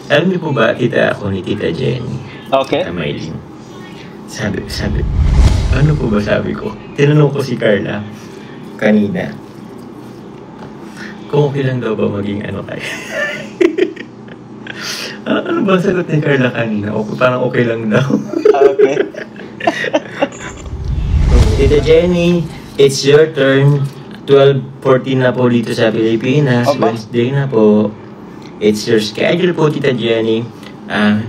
Alam niyo po ba, tita ako ni Tita Jenny, Okay. Tita Maylin, sabi, ano po ba sabi ko? Tinanong ko si Carla kanina, kung okay lang daw ba maging ano kayo. Ano ba ang sagot ni Carla kanina? Okay, parang okay lang daw. Okay. Tita Jenny, it's your turn. 12:14 na po dito sa Pilipinas. Aba. Wednesday na po. It's your schedule po, Tita Jenny.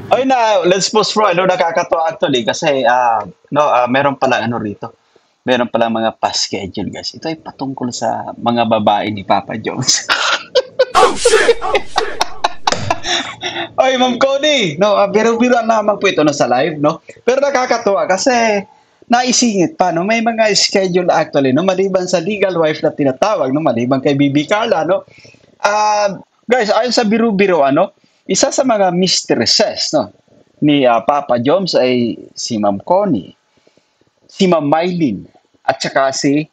Ay na, let's pause bro. Ano, nakakatawa actually kasi meron pala ano rito. Meron pala mga past schedule guys. Ito ay patungkol sa mga babae ni Papa Jones. Oy, Ma'am Connie, no, biro-biro lamang po ito no, sa live, no? Pero nakakatuwa kasi naisingit pa, no? May mga schedule actually, no? Maliban sa legal wife na tinatawag, no? Maliban kay Bibi Carla, no? Guys, ayon sa biro-biro, ano? Isa sa mga mistresses, no? Ni Papa Jones ay si Ma'am Connie, si Ma'am Mylene, at saka si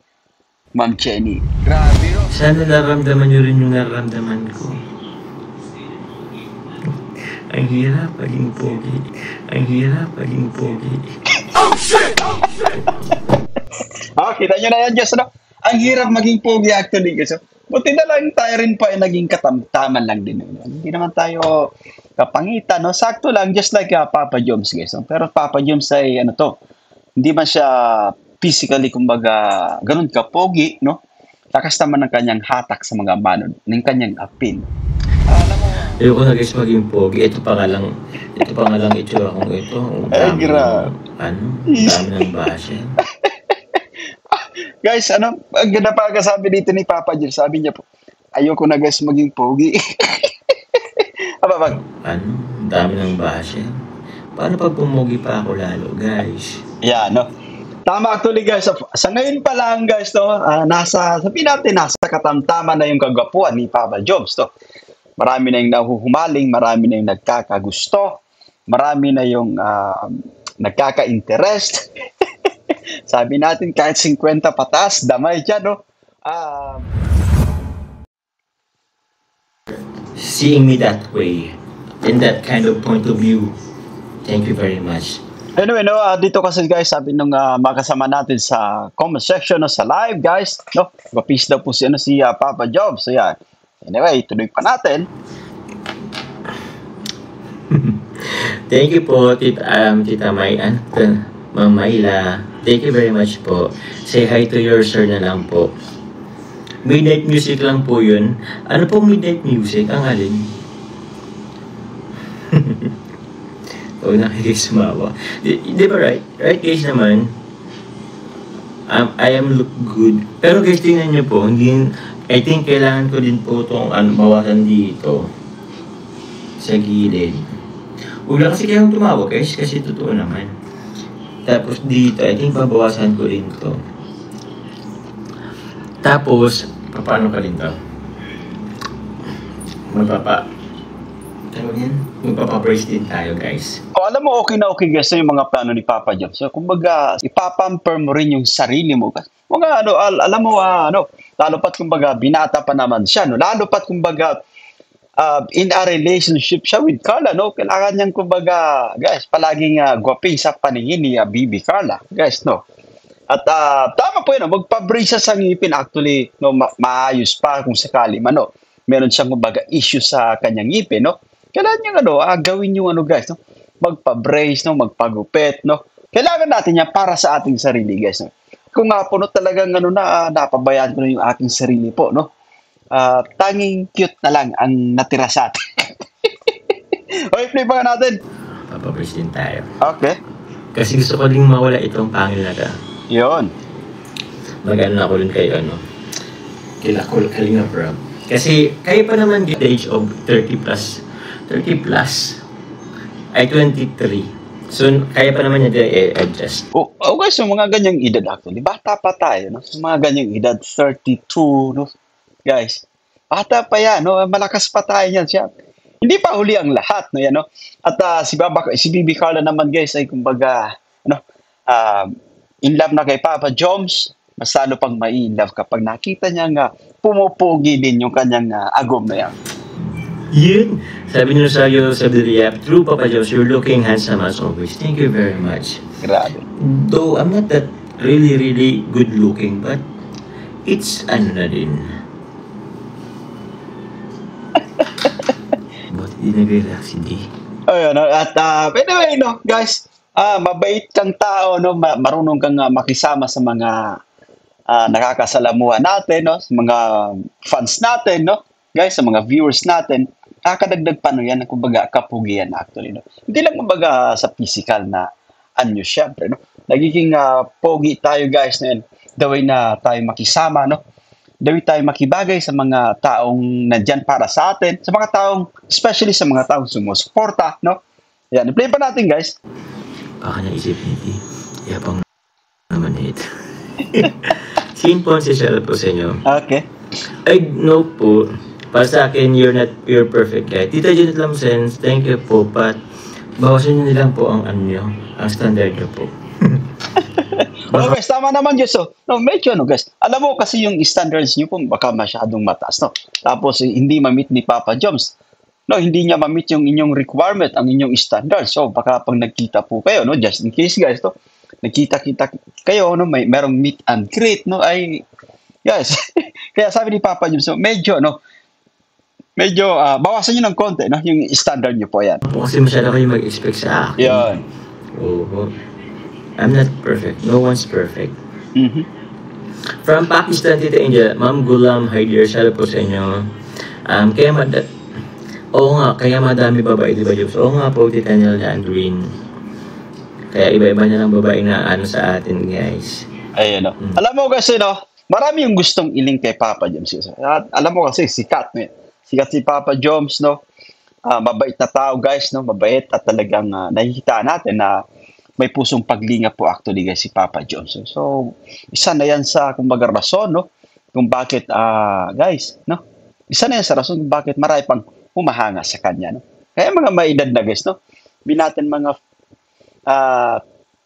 Ma'am Jenny. Grabe, no? Sana naramdaman nyo rin yung nararamdaman ko. Ang hirap maging pogi. Ang hirap maging pogi. Kita nyo na yan, Diyos, no? Ang hirap maging pogi actually, guys. Buti na lang tayo rin pa ay naging katamtaman lang din. No? Hindi naman tayo kapangitan, no? Sakto lang, just like Papa Jones, guys. No? Pero Papa Jones ay, ano to, hindi man siya physically, kumbaga, ganun ka pogi, no? Lakas naman ng kanyang hatak sa mga manod, ng kanyang apin. Alam mo, Ayoko na guys maging pogi. Ito pa nga lang itsura kong ito. Ang Ay, dami grabe. ang dami ng basya. guys, ano, ang ganda pa sabi dito ni Papa Jones, sabi niya po, ayoko na guys maging pogi. Ababag. Ang dami ng basya. Paano pag pumogi pa ako lalo, guys? Yeah, no. Tama actually guys. Sa ngayon pa lang guys, no, sabihin natin, nasa katamtaman na yung kagwapuan ni Papa Jones, to. Marami na yung nahuhumaling, marami na yung nagkakagusto, marami na yung nagkaka-interest. Sabi natin kahit 50 patas, damay dyan, no? Seeing me that way, in that kind of point of view, thank you very much. Anyway, no, dito kasi guys, sabi nung makasama natin sa comment section, no, sa live guys, no, wapis daw po si Papa Jones. So yeah. Anyway, tuloy pa natin. Thank you po, Tita Ma'am Mayla. Thank you very much po. Say hi to your sir na lang po. Midnight music lang po yun. Ano pong midnight music? Ang alin? Huwag na kayo guys sumawa. Di ba right? Right guys naman? I am look good. Pero guys, tingnan nyo po, I think kailangan ko din po itong bawasan dito. Sa gilid. Huwag lang kasi kayong tumawag guys, kasi totoo naman. Tapos dito, I think babawasan ko rin to. Tapos, paano ka rin to? Magpapa-brace din tayo guys. Alam mo, okay na okay guys yung mga plano ni Papa Jones. So, kumbaga, ipapamper mo rin yung sarili mo. Mga alam mo, lalo pat kumbaga, binata pa naman siya, no? Lalo pat kumbaga, in a relationship siya with Carla, no? Kailangan niyang kumbaga, guys, palaging gwaping sa paningin ni Bibi Carla, guys, no? At tama po yun, magpa-brace siya sa ngipin. Actually, no, maayos pa kung sakali man, no? Meron siyang kumbaga issue sa kanyang ngipin, no? Kailangan niyang gawin yung guys, no? Magpa-brace, no? Magpagupit, no? Kailangan natin yan para sa ating sarili, guys, no? Kung nga po, no, talagang napabayaan ko na yung aking sarili po, no? Tanging cute na lang ang natira sa atin. Okay, play pa natin. Papabrace din tayo. Okay. Kasi gusto ko din mawala itong pangil na ta. Yun. Mag-ano ako rin kayo, kila Kalinga Prab. Kasi kayo pa naman the age of 30 plus ay 23. So, kaya pa naman niya i-adjust. Okay, so mga ganyang edad actually. Bata pa tayo, no? So, mga ganyang edad, 32, no? Guys, bata pa yan, no? Malakas pa tayo yan siya. Hindi pa huli ang lahat, no? Yan, no? At si Bibi Carla naman, guys, ay kumbaga, in love na kay Papa Jones. Mas lalo pang mai-in love kapag nakita niya nga pumupugi din yung kanyang agom na yan. Yun. Sabi nyo sa Bilya, true Papa Jones, you're looking handsome as always. Thank you very much. Grabe. Though I'm not that really good looking, but it's ano na din. But hindi nag-relax, hindi. Ayun, no? At anyway, no, guys, mabait kang tao, no, marunong kang makisama sa mga nakakasalamuha natin, no, sa mga fans natin, no, guys, sa mga viewers natin. Kakadagdag pa no yan, kumbaga kapugian actually, no. Hindi lang kumbaga sa physical na anyo, syempre, no. Nagiging pogi tayo, guys, na yun. The way na tayo makisama, no. The way tayo makibagay sa mga taong nandyan para sa atin, sa mga taong, especially sa mga taong sumusuporta, no. Yan, i-play pa natin, guys. Baka naisip ni Yapang naman ito. Simple si Cheryl po sa inyo. Okay. I know po, para sa akin, you're not pure perfect guy. Tita Janet Lamsens, thank you po, but bawasan nyo nilang po ang ang standard nyo po. Oh, guys, tama naman, Diyos. No, medyo, no, guys. Alam mo kasi yung standards nyo po baka masyadong mataas, no? Tapos, hindi ma-meet ni Papa Joms. No, hindi niya ma-meet yung inyong requirement, ang inyong standards. So, baka pag nagkita po kayo, no, just in case, guys, no, nagkita-kita kayo, no, merong meet and greet, no, ay, guys, kaya sabi ni Papa Joms, so, medyo, bawasan nyo ng konti, no, yung standard nyo po yan. Kasi masyado kayo mag-expect sa akin. Yan. Oo. I'm not perfect. No one's perfect. Mhm. From Pakistan, Tita Angel, Ma'am Gulam, hi dear, shout out po sa inyo. Kaya madami babae, di ba, Jobs? Oo nga po, Tita Angel and Green. Kaya iba-iba na lang babae na sa atin, guys. Ayun, no. Alam mo kasi, no, marami yung gustong iling kay Papa Joms. At alam mo kasi, sikat, no. Sikat si Papa Joms, no. Mabait na tao, guys, no. Mabait at talagang nakikita natin na may pusong paglinga po actually, guys, si Papa Joms. So, isa na yan sa, kumbaga, rason, no, kung bakit, guys, no, isa na yan sa rason kung bakit marami pang humahanga sa kanya, no. Kaya mga maedad na, guys, no, binatin mga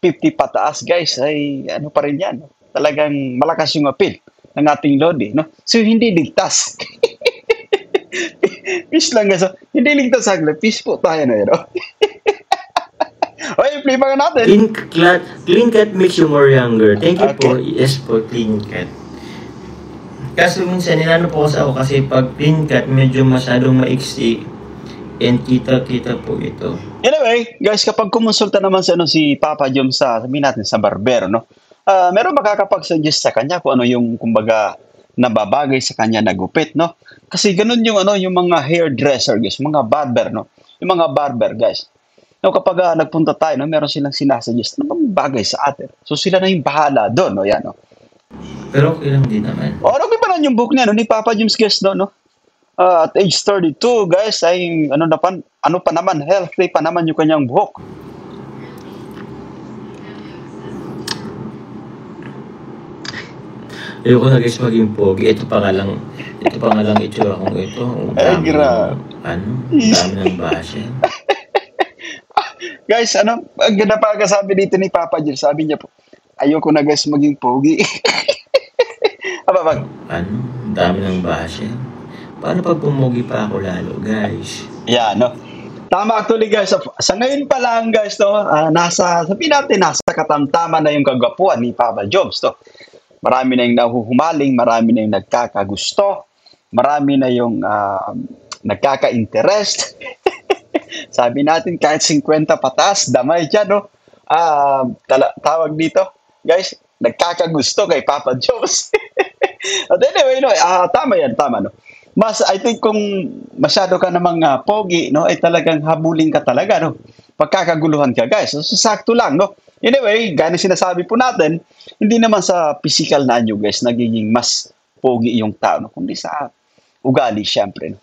50 pataas, guys, ay ano pa rin yan, no? Talagang malakas yung appeal ng ating Lodi, no. So, hindi ligtas. Peace lang, guys. Hindi ligtas saglit. Peace po tayo na yun, no. Okay, play pa natin. Clean cut makes you more younger. Thank you po. Okay. Yes po, clean cut. Kaso minsan, nilano po ako kasi pag clean cut, medyo masyadong maiksi. And kita-kita po ito. Anyway, guys, kapag kumonsulta naman si Papa Joms sabihin natin sa barbero, no? Meron makakapag-suggest sa kanya kung ano yung, kumbaga, nababagay sa kanya na gupit, no? Kasi ganun yung, yung mga hairdresser, guys, mga barber, no? Yung mga barber, guys. No, kapag nagpunta tayo, no, meron silang sinasuggest na bagay sa atin. So, sila na yung bahala doon, no? Yan, no? Pero okay lang din naman. Okay pa lang yung book niya, no? Ni Papa Joms, guys, no? At age 32, guys, ay ano pa naman, healthy pa naman yung kanyang buhok. Ayoko na, guys, maging pogi. Ito pa nga lang itsura kong ito. Ay, grabe. Dami ng basya. Guys, ang ganda pa sabi dito ni Papa Joms, sabi niya po, ayoko na, guys, maging pogi. Dami ng basya. Paano pag pumogi pa ako lalo, guys? Yeah, no. Tama actually, guys. Sa ngayon pa lang, guys, no, sabihin natin, nasa katamtaman na yung kagwapuan ni Papa Joms, to. Marami na yung nahuhumaling, marami na yung nagkakagusto, marami na yung nagkaka-interest. Sabi natin, kahit 50 pataas, damay dyan, no? Tawag dito, guys, nagkakagusto kay Papa Joms. But anyway, no, tama yan, tama, no? I think kung masyado ka namang pogi, no, ay talagang habulin ka talaga, no? Pagkakaguluhan ka, guys. So, sakto lang, no? Anyway, gano'ng sinasabi po natin, hindi naman sa physical na nyo, guys, nagiging mas pogi yung tao, no? Kundi sa ugali, syempre, no?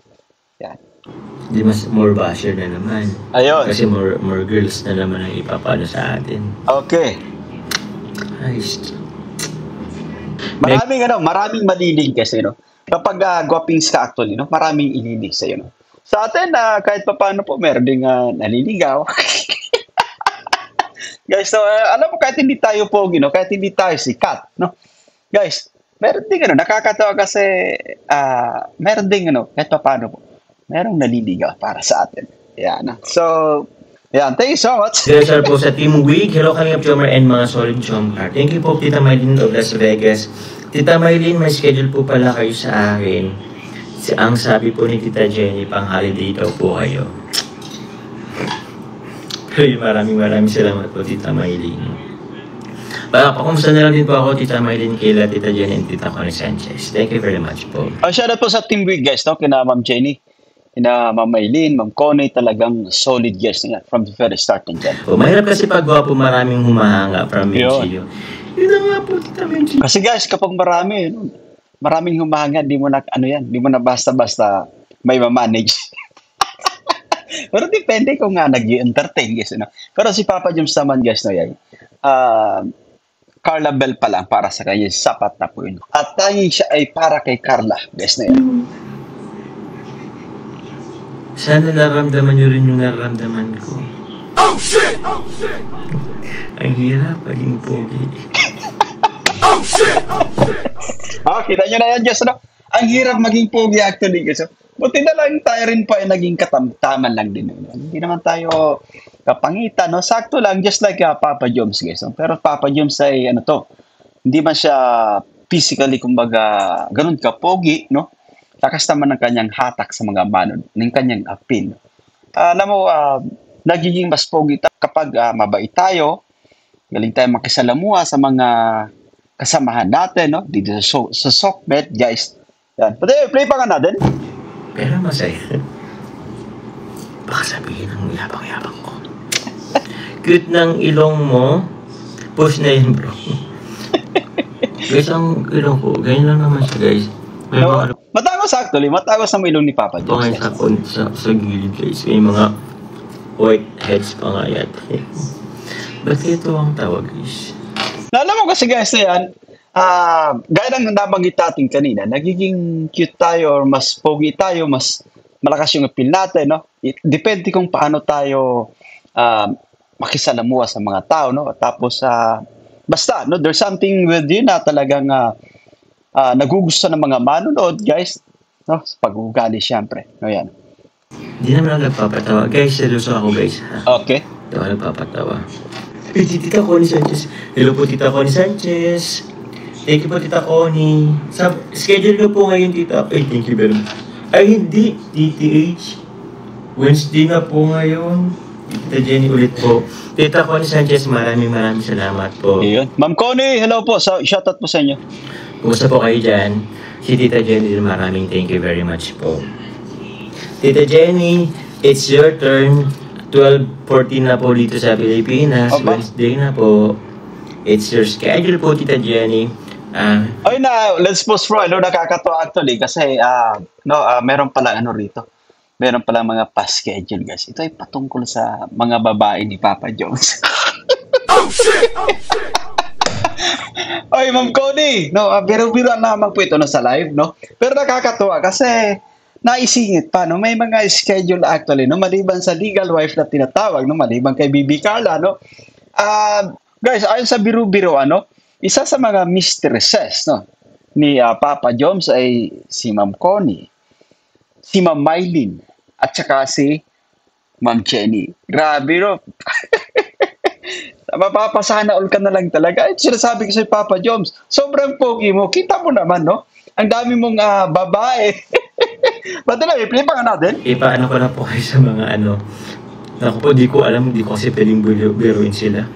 Yan. Hindi mas more basher na naman. Ayun. Kasi more girls na naman ang ipapano sa atin. Okay. Nice. Maraming malilig kasi, no? Kapag gwapings ka actually, no? Maraming ililig sa'yo, no? Sa atin, kahit pa paano po, meron ding naliligaw. Guys, so, alam mo, kahit hindi tayo pogi, no? Kahit hindi tayo sikat, no? Guys, meron ding, nakakatawa kasi, meron ding, kahit pa paano po, Merong naliligaw para sa atin. Yan. So, yan. Thank you so much. Special po sa Team Week. Hello Kalingap Chomar and mga solid Chomar. Thank you po Tita Maylin of Las Vegas. Tita Maylin, may schedule po pala kayo sa akin. Ang sabi po ni Tita Jenny, pang holiday daw po kayo. Pero maraming salamat po Tita Maylin. Pakumusta na lang din po ako Tita Maylin, Kayla, Tita Jenny, and Tita Connie Sanchez. Thank you very much po. Shoutout po sa Team Week guys, no? Kina Ma'am Jenny, kina Ma'am Maylin, Ma'am Connie, talagang solid guest na from the very start ng dyan. Mahirap kasi pag po maraming humahanga from Minchillo. Yun na nga po Tita Minchillo. Kasi guys, kapag maraming humahanga, di mo na basta-basta may ma-manage. Pero depende kung nga nag-i-entertain guys, no? Pero si Papa Joms naman guys, no, yan. Carla Bell pa lang para sa kanya, sapat na po yun. At tanging siya ay para kay Carla, guys na yan. Sana naramdaman nyo rin yung naramdaman ko. Oh shit! Ang hirap, maging pogi. Oh shit! Kita nyo na yan, Diyos, no? Ang hirap maging pogi actually, guys. Buti na lang tayo rin pa ay naging katamtaman lang din. Hindi naman tayo kapangitan, no? Sakto lang, just like Papa Joms, guys. No? Pero Papa Joms ay, hindi man siya physically, kumbaga, ganun ka, pogi, no? Lakas naman ng kanyang hatak sa mga manod, ng kanyang appeal. Alam mo, nagiging mas pogi kapag mabait tayo, galing tayo makisalamuha sa mga kasamahan natin, no? Dito sa Sokmed, guys. Yan. Pwede, play pa nga natin. Pero masaya. Baka sabihin ang yabang-yabang ko. Cute ng ilong mo. Push na yun, bro. Guys, ang ilong ko, ganyan lang naman siya, guys. May no, matagos actually. Matagos ang ilong ni Papa Joms. Okay, sa gilid, guys. May mga white heads pa nga yata. Ba't ito ang tawag, guys? Alam mo kasi, guys, na yan, gaya ng nabanggit natin kanina, nagiging cute tayo or mas pogi tayo, mas malakas yung appeal natin, no? Depende kung paano tayo makisalamuha sa mga tao, no? Tapos, basta, no? There's something with you na talagang nagugusto ng mga manonood, guys, no? Sa pag-ugali, syempre. No, yan. Hindi naman ako nagpapatawa. Guys, seryoso ako, guys. Okay. Hindi ako nagpapatawa. Tita Connie Sanchez. Hello po, Tita Connie Sanchez. Thank you po, Tita Connie. Schedule ko po ngayon, Tita. Thank you very much. Ay, hindi. TTH. Wednesday na po ngayon. Tita Jenny ulit po. Tita Connie Sanchez, maraming salamat po. Ayun. Ma'am Connie, hello po. Shoutout po sa inyo. Kumusta po kayo dyan? Si Tita Jenny, maraming thank you very much po. Tita Jenny, it's your turn. 12:14 na po dito sa Pilipinas. Wednesday na po. It's your schedule po, Tita Jenny. Ay na, let's pause for nakakatawa actually kasi meron pala rito. Meron pala mga past schedule, guys. Ito ay patungkol sa mga babae ni Papa Joms. Oh shit! Ay, Ma'am Connie, biro-biro naman po ito sa live, no? Pero nakakatawa kasi naisingit pa, no? May mga schedule actually, no? Maliban sa legal wife na tinatawag, no? Maliban kay Bibi Carla, no? Guys, ayon sa biro-biro, isa sa mga mistresses, no? Ni Papa Joms ay si Ma'am Connie, si Ma'am Maylin, at saka si Ma'am Jenny. Grabe, no? Mapapasana all ka na lang talaga. Ay, sinasabi ko sa Papa Joms, sobrang pogi mo. Kita mo naman, no? Ang dami mong babae. Ba't na, i-play pa nga natin? Ipaano ko na po kayo sa mga Naku po, di ko alam, di ko kasi pwedeng biruin sila.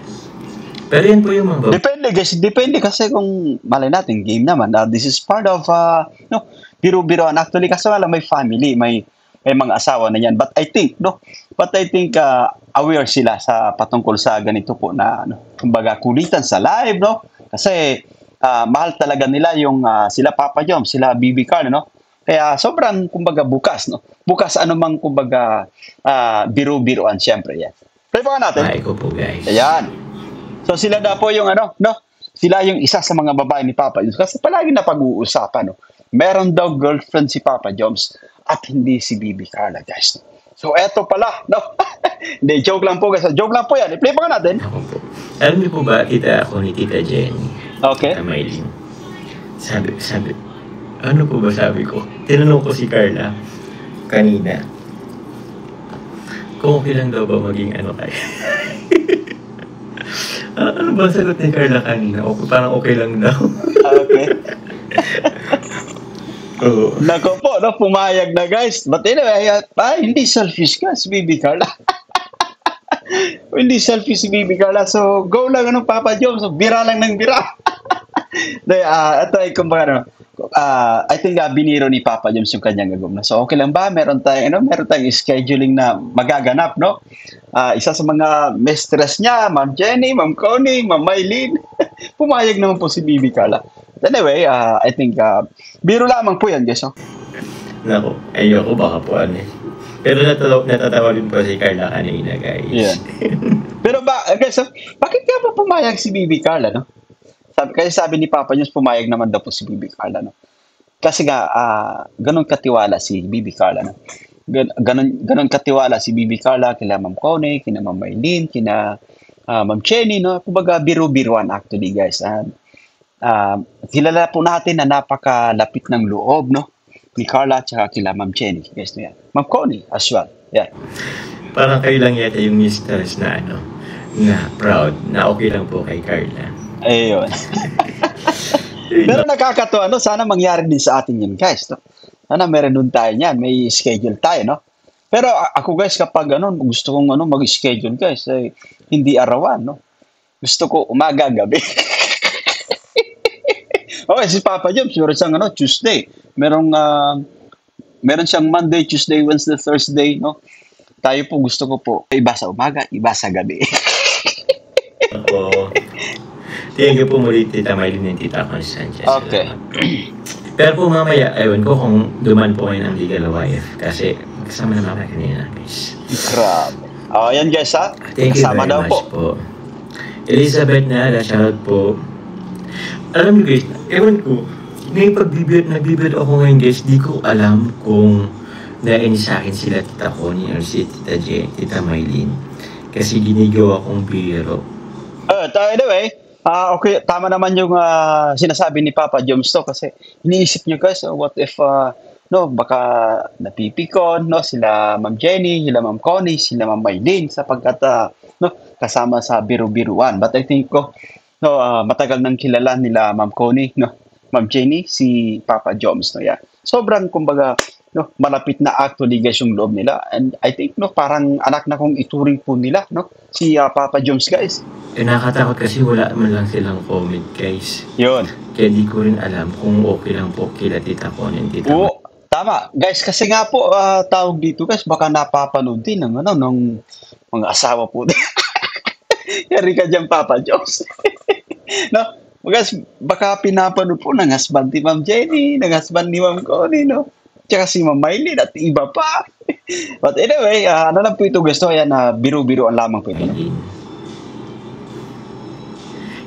Pero yan po yung mga babae. Depende, guys. Depende kasi kung malay natin, game naman. This is part of, biro-biroan. Actually, kasi wala may family, may mga asawa na yan. But I think, aware sila sa patungkol sa ganito po na, kumbaga, kulitan sa live, no? Kasi, mahal talaga nila yung sila Papa Joms, sila Bibi Carla, no? Kaya sobrang, kumbaga, bukas, no? Bukas anumang, kumbaga, biro-biroan, syempre, yan. Play pa natin. Ay ko po, guys. Ayan. So, sila na po yung, sila yung isa sa mga babae ni Papa Joms. Kasi palagi na pag-uusapan, no? Meron daw girlfriend si Papa Joms at hindi si Bibi Carla, guys. So, eto pala, no? Hindi, joke lang po, guys. Joke lang po yan. I-play pa natin. Ako po. Alam niyo po ba, ako ni Tita Jenny? Okay. Tita Maylin. Sabi, ano po ba sabi ko? Tinanong ko si Carla, kanina. Kung okay lang daw ba maging ano kayo? Ano ba ang sagot ni Carla kanina? Okay, parang okay lang daw. Okay. Oo. Nako po, no, pumayag na guys. But anyway, hindi selfish ka si Bibi Carla. Hindi selfish si Bibi Carla. So, go lang ano, Papa Joms. So, bira lang ng bira. Ito ay kumbaga, I think biniro ni Papa Joms yung kanyang gagawin. So, okay lang ba? Meron tayong scheduling na magaganap, no? Isa sa mga mistress niya, Ma'am Jenny, Ma'am Connie, Ma'am Mylene. Pumayag naman po si Bibi Carla. But anyway, I think, biro lamang po yan, guys. Oh. Naku, ayoko baka po ano eh. Pero natatawa din po si Carla kanina, guys. Yeah. Pero guys, bakit nga ba pumayag si Bibi Carla, no? Kasi sabi ni Papa Joms, pumayag naman daw po si Bibi Carla, no? Kasi nga, ganun katiwala si Bibi Carla, no? Ganun katiwala si Bibi Carla kila Ma'am Connie, kina Ma'am Mylene, kina Ma'am Jenny, no? Kumbaga, biro-biruan actually, guys. Kilala po natin na napakalapit ng loob, no? Ni Carla at saka kila Ma'am Jenny, guys, no yan. Ma'am Connie as well, yeah. Parang kayo lang yata yung mistress na ano, na proud, na okay lang po kay Carla. Ayun. Pero nakakatuwa, no? Sana mangyari din sa atin yun, guys, no? Sana meron nun tayo niyan, may schedule tayo, no? Pero ako, guys, kapag gusto kong mag-schedule, guys, hindi arawan, no? Gusto ko umaga, gabi. Okay, si Papa Joms, meron siyang Tuesday. Meron siyang Monday, Tuesday, Wednesday, Thursday, no? Tayo po, gusto ko po, iba sa umaga, iba sa gabi. Oo. Thank you po muli, Tita Mylene and Tita Constance. Okay. Pero po mamaya, ewan ko kung duman po kayo ng Legal YF kasi kasama na mamaya kanina, guys. Grabe. Yan, guys, ha? Thank you Kasama very daw much po. Elizabeth na, shoutout po. Alam niyo, guys, ewan ko, ngayon nagbibid ako ngayon, guys, di ko alam kung nainis sa akin sila Tita Connie or si Tita Jen, Tita Mylene. Kasi ginigawa kong biro. Anyway, okay, tama naman yung sinasabi ni Papa Joms to kasi iniisip nyo, guys, what if baka napipikon, no, sila Ma'am Jenny, sila Ma'am Connie, sila Ma'am Mylene sapagkat kasama sa biru-biruan. But I think matagal nang kilala nila Ma'am Connie, no, Ma'am Jenny, si Papa Joms, no, yeah. Sobrang kumbaga malapit na actually, guys, yung loob nila. And I think parang anak na kong ituring po nila, no, si Papa Joms, guys. Nakatakot kasi wala man lang silang comment, guys. Yun. Kaya di ko rin alam kung okay lang po kila Tita Connie and Tita Oo, tama. Guys, kasi nga po, tawag dito, guys, baka napapanood din ng mga asawa po. Yari ka dyan, Papa Joms. No? Guys, baka pinapanood po ng husband ni Ma'am Jenny, ng husband ni Ma'am Connie, no? Tsaka si Ma'am Mylene at iba pa. But anyway, ano lang po ito, guys, no? Ayan, biro-biro ang lamang po ito. No?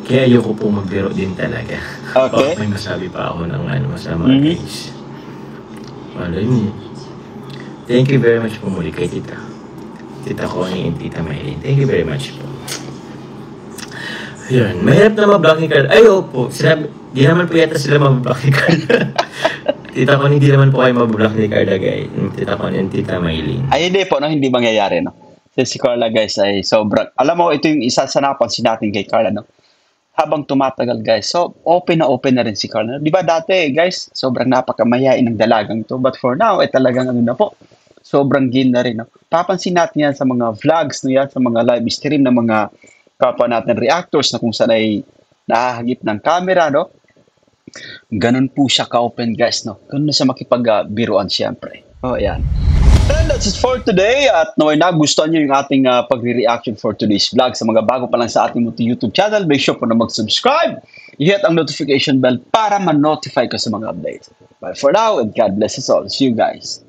Kaya ayoko po magbiro din talaga. Okay. May masabi pa ako ng masama, guys. Malay niyo. Thank you very much po muli kay Tita Connie and Tita Mylene. Thank you very much po. Yun, mahirap na mablock ni Carla. Ay, opo. Di naman po yata sila mablock ni Carla. Tita Connie, hindi naman po kayo mablock ni Carla, guys. Tita Connie and Tita Mylene. Ay, hindi po, hindi mangyayari, no? Si Carla, guys, ay sobrang... Alam mo, ito yung isa sa napansin natin kay Carla, no? Habang tumatagal, guys, so open na rin si Carla. Di ba dati, guys, sobrang napakamayain ng dalagang to. But for now, talagang na po. Sobrang gin na rin, no? Papansin natin yan sa mga vlogs, no, yan, sa mga live stream ng mga kapwa natin reactors na kung saan ay nahahagip ng camera, no? Ganun po siya ka-open, guys, no? Ganun na siya makipag-biruan, siyempre. Yan. And that's it for today. At naway nagustuhan nyo yung ating pagre-reaction for today's vlog. Sa mga bago pa lang sa ating YouTube channel, make sure po na mag-subscribe. I-hit ang notification bell para ma-notify ka sa mga updates. But for now, and God bless us all. See you guys.